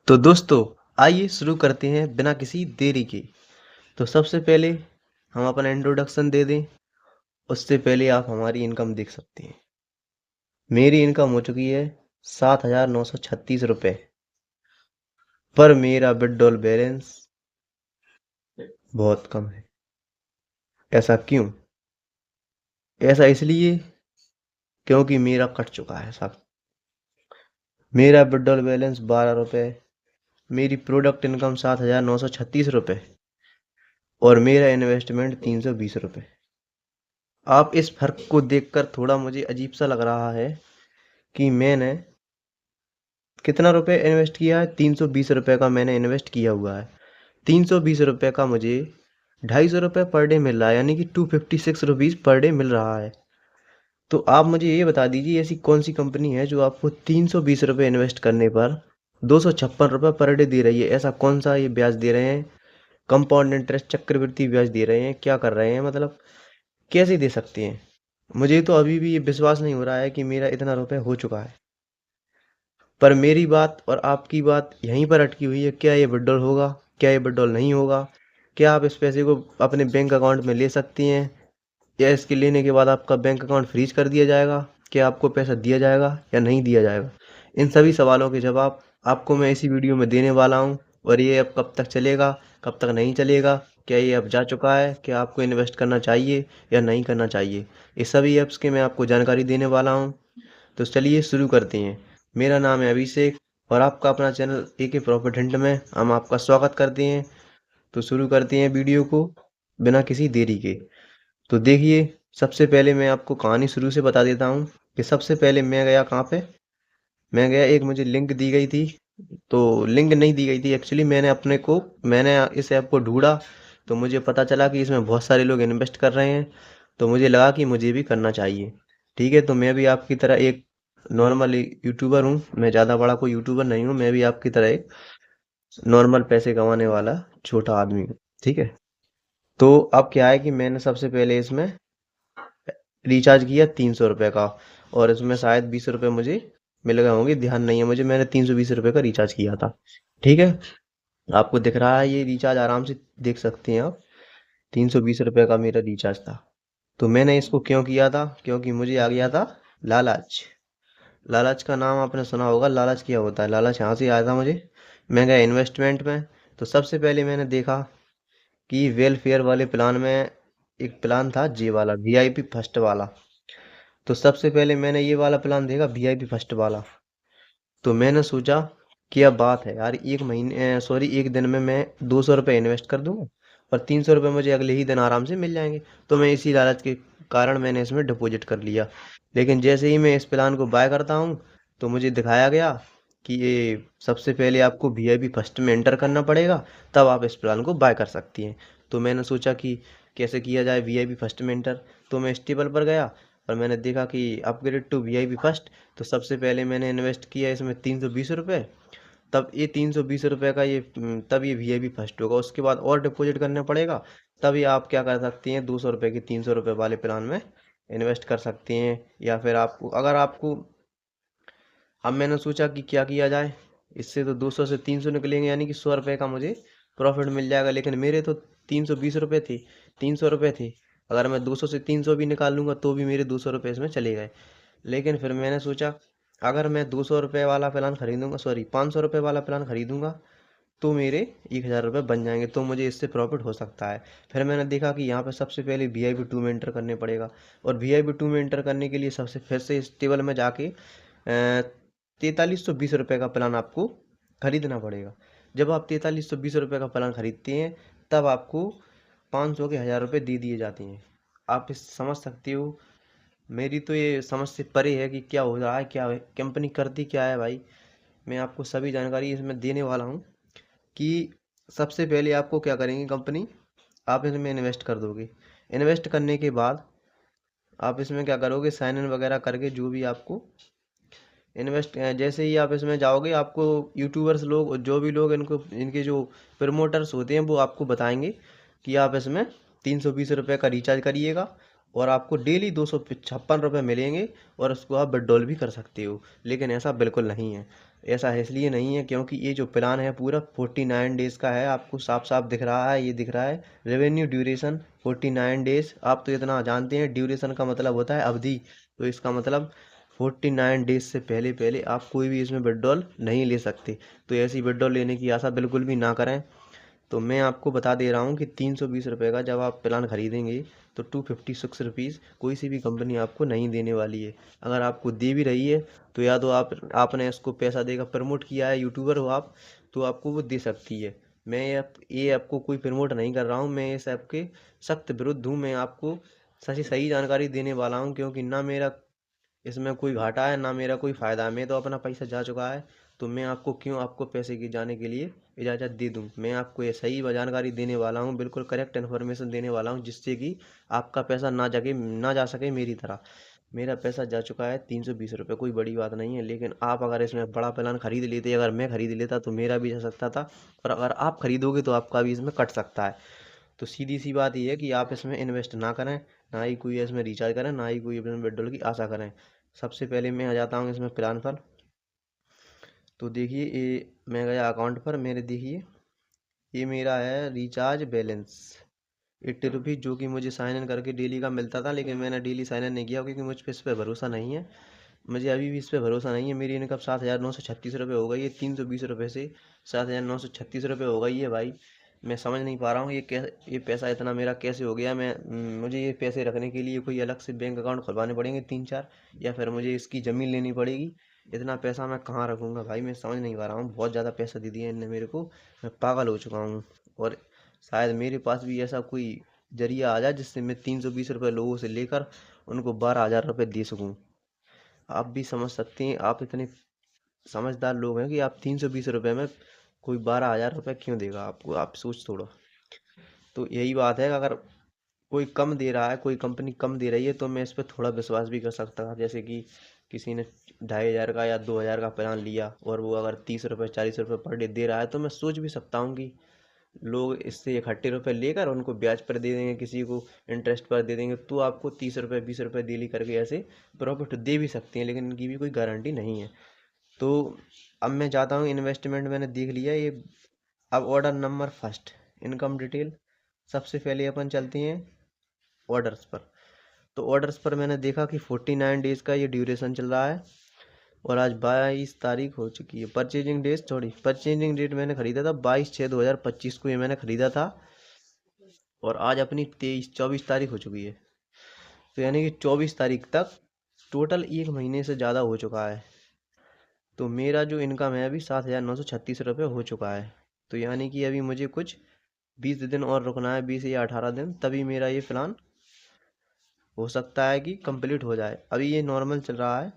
तो दोस्तों, आइए शुरू करते हैं बिना किसी देरी के। तो सबसे पहले हम अपना इंट्रोडक्शन दे दें। उससे पहले आप हमारी इनकम देख सकते हैं। मेरी इनकम हो चुकी है 7,936 रुपये। पर मेरा विड्रॉल बैलेंस बहुत कम है। ऐसा क्यों? ऐसा इसलिए क्योंकि मेरा कट चुका है सब। मेरा विड्रॉल बैलेंस 12 रुपये। मेरी प्रोडक्ट इनकम 7,936 रुपये। और मेरा इन्वेस्टमेंट 320 रुपये। आप इस फर्क को देखकर थोड़ा मुझे अजीब सा लग रहा है कि मैंने कितना रुपए इन्वेस्ट किया है। 320 रुपये का मैंने इन्वेस्ट किया हुआ है। 320 रुपये का मुझे 250 रुपये पर डे मिल रहा है, यानी कि 256 रुपीज़ पर डे मिल रहा है। तो आप मुझे ये बता दीजिए, ऐसी कौन सी कंपनी है जो आपको 320 रुपये इन्वेस्ट करने पर 256 रुपये पर डे दे रही है? ऐसा कौन सा ये ब्याज दे रहे हैं? कंपाउंड इंटरेस्ट, चक्रवृद्धि ब्याज दे रहे हैं? क्या कर रहे हैं? मतलब कैसे दे सकते हैं? मुझे तो अभी भी ये विश्वास नहीं हो रहा है कि मेरा इतना रुपए हो चुका है। पर मेरी बात और आपकी बात यहीं पर अटकी हुई है। क्या ये विड्रॉल होगा? क्या ये विड्रॉल नहीं होगा? क्या आप इस पैसे को अपने बैंक अकाउंट में ले सकती हैं, या इसके लेने के बाद आपका बैंक अकाउंट फ्रीज कर दिया जाएगा? क्या आपको पैसा दिया जाएगा या नहीं दिया जाएगा? इन सभी सवालों के जवाब आपको मैं इसी वीडियो में देने वाला हूँ। और ये अब कब तक चलेगा, कब तक नहीं चलेगा, क्या ये अब जा चुका है, क्या आपको इन्वेस्ट करना चाहिए या नहीं करना चाहिए, ये सभी ऐप्स की मैं आपको जानकारी देने वाला हूँ। तो चलिए शुरू करते हैं। मेरा नाम है अभिषेक और आपका अपना चैनल एके प्रॉफिट हिंट में हम आपका स्वागत करते हैं। तो शुरू करते हैं वीडियो को बिना किसी देरी के। तो देखिए, सबसे पहले मैं आपको कहानी शुरू से बता देता हूँ कि सबसे पहले मैं गया कहाँ पे। मैं गया, एक मुझे लिंक दी गई थी। तो लिंक नहीं दी गई थी एक्चुअली, मैंने इस ऐप को ढूंढा। तो मुझे पता चला कि इसमें बहुत सारे लोग इन्वेस्ट कर रहे हैं। तो मुझे लगा कि मुझे भी करना चाहिए। ठीक है, तो मैं भी आपकी तरह एक नॉर्मल यूट्यूबर हूँ। मैं ज़्यादा बड़ा कोई यूट्यूबर नहीं हूँ, मैं भी आपकी तरह एक नॉर्मल पैसे कमाने वाला छोटा आदमी हूँ। ठीक है, तो अब क्या है कि मैंने सबसे पहले इसमें रिचार्ज किया 300 रुपये का। और इसमें शायद 20 रुपये मुझे मिल गए होंगे, ध्यान नहीं है मुझे। मैंने 320 रुपये का रिचार्ज किया था। ठीक है, आपको दिख रहा है ये रिचार्ज, आराम से देख सकते हैं आप। 320 रुपये का मेरा रिचार्ज था। तो मैंने इसको क्यों किया था? क्योंकि मुझे आ गया था लालच। लालच का नाम आपने सुना होगा। लालच क्या होता है? लालच यहाँ से आया था मुझे। मैं गया इन्वेस्टमेंट में। तो सबसे पहले मैंने देखा कि वेलफेयर वाले प्लान में एक प्लान था, जे वाला वीआईपी फर्स्ट वाला। तो सबसे पहले मैंने ये वाला प्लान देखा, वीआईपी फर्स्ट वाला। तो मैंने सोचा क्या बात है यार, एक महीने सॉरी एक दिन में मैं 200 रुपये इन्वेस्ट कर दूंगा और 300 रुपये मुझे अगले ही दिन आराम से मिल जाएंगे। तो मैं इसी लालच के कारण मैंने इसमें डिपॉजिट कर लिया। लेकिन जैसे ही मैं इस प्लान को बाय करता हूँ, तो मुझे दिखाया गया कि ये सबसे पहले आपको वीआईपी फर्स्ट में एंटर करना पड़ेगा, तब आप इस प्लान को बाय कर सकती हैं। तो मैंने सोचा कि कैसे किया जाए वीआईपी फर्स्ट में एंटर। तो मैं स्टेबल पर गया और मैंने देखा कि अपग्रेड टू वीआईपी फर्स्ट। तो सबसे पहले मैंने इन्वेस्ट किया इसमें 320 रुपये। तब ये 320 रुपये का तब ये वीआईपी फर्स्ट होगा। उसके बाद और डिपॉजिट करना पड़ेगा। तभी आप क्या कर सकती हैं, 200 रुपये की 300 रुपये वाले प्लान में इन्वेस्ट कर सकती हैं। या फिर आपको अगर आपको अब मैंने सोचा कि क्या किया जाए, इससे तो 200 से 300 निकलेंगे, यानी कि 100 रुपये का मुझे प्रॉफिट मिल जाएगा। लेकिन मेरे तो 320 रुपये थे, 300 रुपये थे। अगर मैं 200 से 300 भी निकाल लूंगा तो भी मेरे 200 रुपये इसमें चले गए। लेकिन फिर मैंने सोचा, अगर मैं 200 रुपये वाला प्लान खरीदूंगा, सॉरी 500 रुपये वाला प्लान खरीदूंगा, तो मेरे 1,000 रुपये बन जाएंगे, तो मुझे इससे प्रॉफिट हो सकता है। फिर मैंने देखा कि यहाँ पे सबसे पहले वीआईपी टू में एंटर करने पड़ेगा। और वीआईपी टू में एंटर करने के लिए सबसे फिर से इस टेबल में जाके 4320 रुपये का प्लान आपको खरीदना पड़ेगा। जब आप 4320 रुपये का प्लान खरीदते हैं, तब आपको 500 के 1,000 रुपये दे दिए जाते हैं। आप इस समझ सकते हो। मेरी तो ये समझ से परे है कि क्या हो रहा है, क्या है कंपनी करती क्या है भाई। मैं आपको सभी जानकारी इसमें देने वाला हूँ कि सबसे पहले आपको क्या करेंगे कंपनी, आप इसमें इन्वेस्ट कर दोगे। इन्वेस्ट करने के बाद आप इसमें क्या करोगे, साइन इन वगैरह करके जो भी आपको इन्वेस्ट, जैसे ही आप इसमें जाओगे, आपको यूट्यूबर्स लोग, जो भी लोग इनको इनके जो प्रमोटर्स होते हैं, वो आपको बताएंगे कि आप इसमें 320 रुपये का रिचार्ज करिएगा और आपको डेली 256 रुपये मिलेंगे और उसको आप विड्रॉल भी कर सकते हो। लेकिन ऐसा बिल्कुल नहीं है। ऐसा इसलिए नहीं है क्योंकि ये जो प्लान है पूरा 49 डेज़ का है। आपको साफ साफ दिख रहा है, ये दिख रहा है रेवेन्यू ड्यूरेशन 49 डेज। आप तो इतना जानते हैं, ड्यूरेशन का मतलब होता है अवधि। तो इसका मतलब 49 डेज से पहले पहले आप कोई भी इसमें विड्रॉल नहीं ले सकते। तो ऐसी विड्रॉल लेने की आशा बिल्कुल भी ना करें। तो मैं आपको बता दे रहा हूँ कि 320 रुपये का जब आप प्लान खरीदेंगे तो 256 रुपीज़ कोई सी भी कंपनी आपको नहीं देने वाली है। अगर आपको दे भी रही है तो या तो आपने इसको पैसा देकर प्रमोट किया है, यूट्यूबर हो आप, तो आपको वो दे सकती है। मैं ये आपको कोई प्रमोट नहीं कर रहा हूँ, मैं इस ऐप के सख्त विरुद्ध हूँ। मैं आपको सही सही जानकारी देने वाला हूँ क्योंकि ना मेरा इसमें कोई घाटा है ना मेरा कोई फ़ायदा है। मैं तो अपना पैसा जा चुका है, तो मैं आपको क्यों आपको पैसे की जाने के लिए इजाज़त दे दूं। मैं आपको ये सही जानकारी देने वाला हूं, बिल्कुल करेक्ट इन्फॉर्मेशन देने वाला हूं, जिससे कि आपका पैसा ना जा सके मेरी तरह। मेरा पैसा जा चुका है 320 रुपये, कोई बड़ी बात नहीं है। लेकिन आप अगर इसमें बड़ा प्लान खरीद लेते, अगर मैं खरीद लेता तो मेरा भी जा सकता था, और अगर आप खरीदोगे तो आपका भी इसमें कट सकता है। तो सीधी सी बात ये है कि आप इसमें इन्वेस्ट ना करें, ना ही कोई इसमें रिचार्ज करें, ना ही कोई अपने विड्रॉल की आशा करें। सबसे पहले मैं आ जाता हूँ इसमें प्लान पर। तो देखिए ये मैं गया अकाउंट पर, मेरे देखिए ये मेरा है रिचार्ज बैलेंस 80 रुपीज़, जो कि मुझे साइन इन करके डेली का मिलता था। लेकिन मैंने डेली साइन इन नहीं किया क्योंकि मुझ पर इस पर भरोसा नहीं है। मुझे अभी भी इस पर भरोसा नहीं है। मेरी इनकम 7,936 रुपये हो गई है, 320 रुपये से 7,936 रुपये हो गई है भाई। मैं समझ नहीं पा रहा हूँ ये पैसा इतना मेरा कैसे हो गया। मुझे ये पैसे रखने के लिए कोई अलग से बैंक अकाउंट खुलवाने पड़ेंगे 3-4, या फिर मुझे इसकी ज़मीन लेनी पड़ेगी। इतना पैसा मैं कहाँ रखूँगा भाई, मैं समझ नहीं पा रहा हूँ। बहुत ज़्यादा पैसा दे दिया इनने मेरे को, मैं पागल हो चुका हूँ। और शायद मेरे पास भी ऐसा कोई जरिया आ जाए जिससे मैं 320 रुपये लोगों से लेकर उनको 12,000 रुपये दे सकूँ। आप भी समझ सकते हैं, आप इतने समझदार लोग हैं कि आप 320 रुपये में कोई 12,000 रुपये क्यों देगा आपको, आप सोच थोड़ा। तो यही बात है कि अगर कोई कम दे रहा है, कोई कंपनी कम दे रही है, तो मैं इस पर थोड़ा विश्वास भी कर सकता था। जैसे कि किसी ने 2,500 का या 2,000 का प्लान लिया और वो अगर 30 रुपये 40 रुपये पर डे दे रहा है, तो मैं सोच भी सकता हूँ कि लोग इससे इकट्ठे रुपए लेकर उनको ब्याज पर दे देंगे, किसी को इंटरेस्ट पर दे देंगे, तो आपको 30 रुपये 20 रुपये डेली करके ऐसे प्रॉफिट दे भी सकते हैं। लेकिन इनकी भी कोई गारंटी नहीं है। तो अब मैं चाहता हूँ इन्वेस्टमेंट मैंने देख लिया ये। अब order number first, income detail. सबसे पहले अपन चलते हैं ऑर्डर्स पर। तो ऑर्डर्स पर मैंने देखा कि 49 डेज का ये ड्यूरेशन चल रहा है, और आज 22 तारीख हो चुकी है। परचेजिंग डेज थोड़ी परचेजिंग डेट मैंने खरीदा था 22/6/2025 को, ये मैंने खरीदा था, और आज अपनी 24 तारीख हो चुकी है। तो यानी कि 24 तारीख तक टोटल 1 महीने से ज़्यादा हो चुका है। तो मेरा जो इनकम है अभी 7,936 रुपये हो चुका है। तो यानी कि अभी मुझे कुछ 20 दिन और रुकना है, 20 या 18 दिन, तभी मेरा ये प्लान हो सकता है कि कंप्लीट हो जाए। अभी ये नॉर्मल चल रहा है,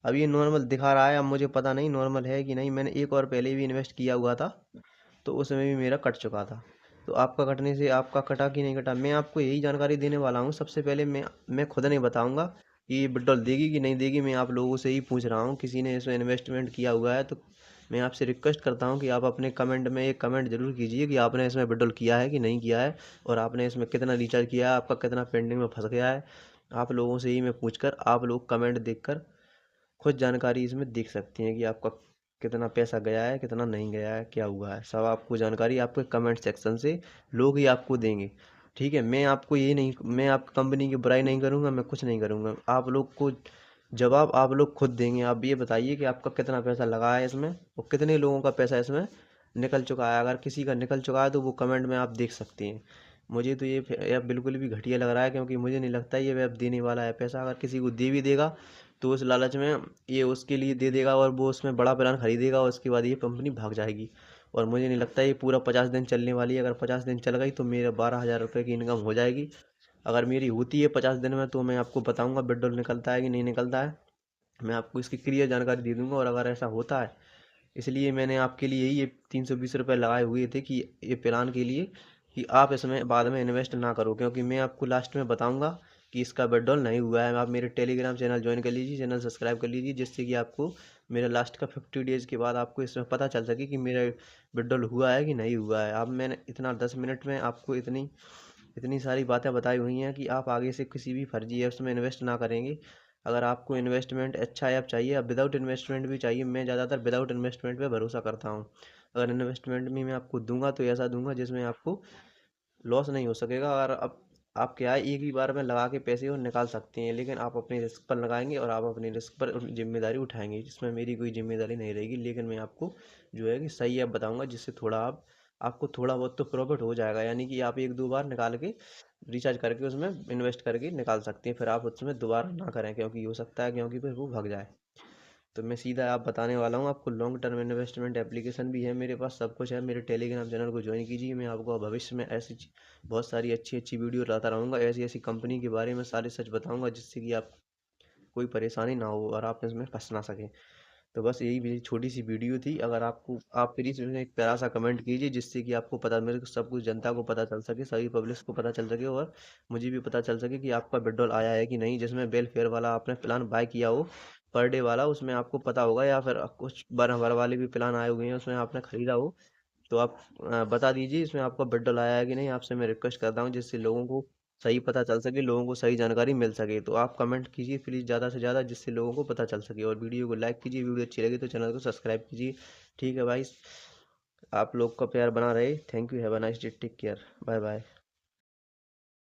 अभी ये नॉर्मल दिखा रहा है। अब मुझे पता नहीं नॉर्मल है कि नहीं, मैंने एक और पहले भी इन्वेस्ट किया हुआ था, तो उसमें भी मेरा कट चुका था। तो आपका कटने से आपका कटा कि नहीं कटा, मैं आपको यही जानकारी देने वाला हूँ। सबसे पहले मैं खुद नहीं बताऊंगा कि ये विड्रॉल देगी कि नहीं देगी, मैं आप लोगों से ही पूछ रहा हूँ। किसी ने इसमें इन्वेस्टमेंट किया हुआ है तो मैं आपसे रिक्वेस्ट करता हूँ कि आप अपने कमेंट में एक कमेंट जरूर कीजिए कि आपने इसमें विड्रॉल किया है कि नहीं किया है, और आपने इसमें कितना रिचार्ज किया है, आपका कितना पेंडिंग में फंस गया है। आप लोगों से ही मैं पूछकर, आप लोग कमेंट देखकर खुद जानकारी इसमें देख सकती हैं कि आपका कितना पैसा गया है, कितना नहीं गया है, क्या हुआ है। सब आपको जानकारी आपके कमेंट सेक्शन से लोग ही आपको देंगे। ठीक है, मैं आपको ये नहीं, मैं आपकी कंपनी की बुराई नहीं करूँगा, मैं कुछ नहीं करूँगा। आप लोग को जवाब आप लोग खुद देंगे। आप ये बताइए कि आपका कितना पैसा लगा है इसमें, और कितने लोगों का पैसा इसमें निकल चुका है। अगर किसी का निकल चुका है तो वो कमेंट में आप देख सकते हैं। मुझे तो ये ऐप बिल्कुल भी घटिया लग रहा है, क्योंकि मुझे नहीं लगता ये ऐप देने वाला है पैसा। अगर किसी को दे भी देगा तो उस लालच में ये उसके लिए दे देगा, और वो उसमें बड़ा प्लान खरीदेगा, और उसके बाद ये कंपनी भाग जाएगी। और मुझे नहीं लगता ये पूरा 50 दिन चलने वाली है। अगर 50 दिन चल गई तो मेरे 12,000 रुपये की इनकम हो जाएगी। अगर मेरी होती है 50 दिन में तो मैं आपको बताऊंगा विड्रॉल निकलता है कि नहीं निकलता है। मैं आपको इसकी क्लियर जानकारी दे दूंगा। और अगर ऐसा होता है, इसलिए मैंने आपके लिए ही ये 320 रुपये लगाए हुए थे कि ये प्लान के लिए, कि आप इसमें बाद में इन्वेस्ट ना करो, क्योंकि मैं आपको लास्ट में बताऊंगा कि इसका विड्रॉल नहीं हुआ है। आप मेरे टेलीग्राम चैनल ज्वाइन कर लीजिए, चैनल सब्सक्राइब कर लीजिए, जिससे कि आपको मेरा लास्ट का 50 डेज़ के बाद आपको इसमें पता चल सके कि मेरा विड्रॉल हुआ है कि नहीं हुआ है। अब मैंने इतना 10 मिनट में आपको इतनी इतनी सारी बातें बताई हुई हैं कि आप आगे से किसी भी फर्जी ऐप्स में इन्वेस्ट ना करेंगे। अगर आपको इन्वेस्टमेंट अच्छा ऐप चाहिए या विदाउट इन्वेस्टमेंट भी चाहिए, मैं ज़्यादातर विदाउट इन्वेस्टमेंट पे भरोसा करता हूँ। अगर इन्वेस्टमेंट भी मैं आपको दूंगा तो ऐसा दूंगा जिसमें आपको लॉस नहीं हो सकेगा। और अब आप क्या है, एक ही बार में लगा के पैसे और निकाल सकते हैं, लेकिन आप अपने रिस्क पर लगाएंगे और आप अपनी रिस्क पर जिम्मेदारी उठाएंगे, जिसमें मेरी कोई जिम्मेदारी नहीं रहेगी। लेकिन मैं आपको जो है कि सही ऐप बताऊंगा जिससे थोड़ा आपको थोड़ा बहुत तो प्रॉफिट हो जाएगा, यानी कि आप एक दो बार निकाल के रिचार्ज करके उसमें इन्वेस्ट करके निकाल सकते हैं, फिर आप उसमें दोबारा ना करें, क्योंकि हो सकता है क्योंकि फिर वो भाग जाए। तो मैं सीधा आप बताने वाला हूँ आपको, लॉन्ग टर्म इन्वेस्टमेंट एप्लीकेशन भी है मेरे पास, सब कुछ है। मेरे टेलीग्राम चैनल को ज्वाइन कीजिए, मैं आपको भविष्य में ऐसी बहुत सारी अच्छी अच्छी वीडियो लाता रहूँगा, ऐसी ऐसी कंपनी के बारे में सारे सच बताऊँगा, जिससे कि आप कोई परेशानी ना हो और आप इसमें फंस ना सकें। तो बस यही मेरी छोटी सी वीडियो थी। अगर आपको, आप प्लीज़ इसमें एक प्यारा सा कमेंट कीजिए, जिससे कि आपको पता, मेरे को सब कुछ जनता को पता चल सके, सभी पब्लिक को पता चल सके, और मुझे भी पता चल सके कि आपका विड्रॉल आया है कि नहीं। जिसमें वेलफेयर वाला आपने प्लान बाय किया हो, पर डे वाला, उसमें आपको पता होगा, या फिर कुछ बारह वाले भी प्लान आए हुए हैं उसमें आपने खरीदा हो, तो आप बता दीजिए इसमें आपका बिल्डल आया है कि नहीं। आपसे मैं रिक्वेस्ट करता हूँ, जिससे लोगों को सही पता चल सके, लोगों को सही जानकारी मिल सके। तो आप कमेंट कीजिए प्लीज़ ज़्यादा से ज़्यादा, जिससे लोगों को पता चल सके, और वीडियो को लाइक कीजिए, वीडियो अच्छी लगी तो चैनल को सब्सक्राइब कीजिए। ठीक है भाई, आप लोग का प्यार बना रहे। Thank you, have a nice day, take care, bye bye.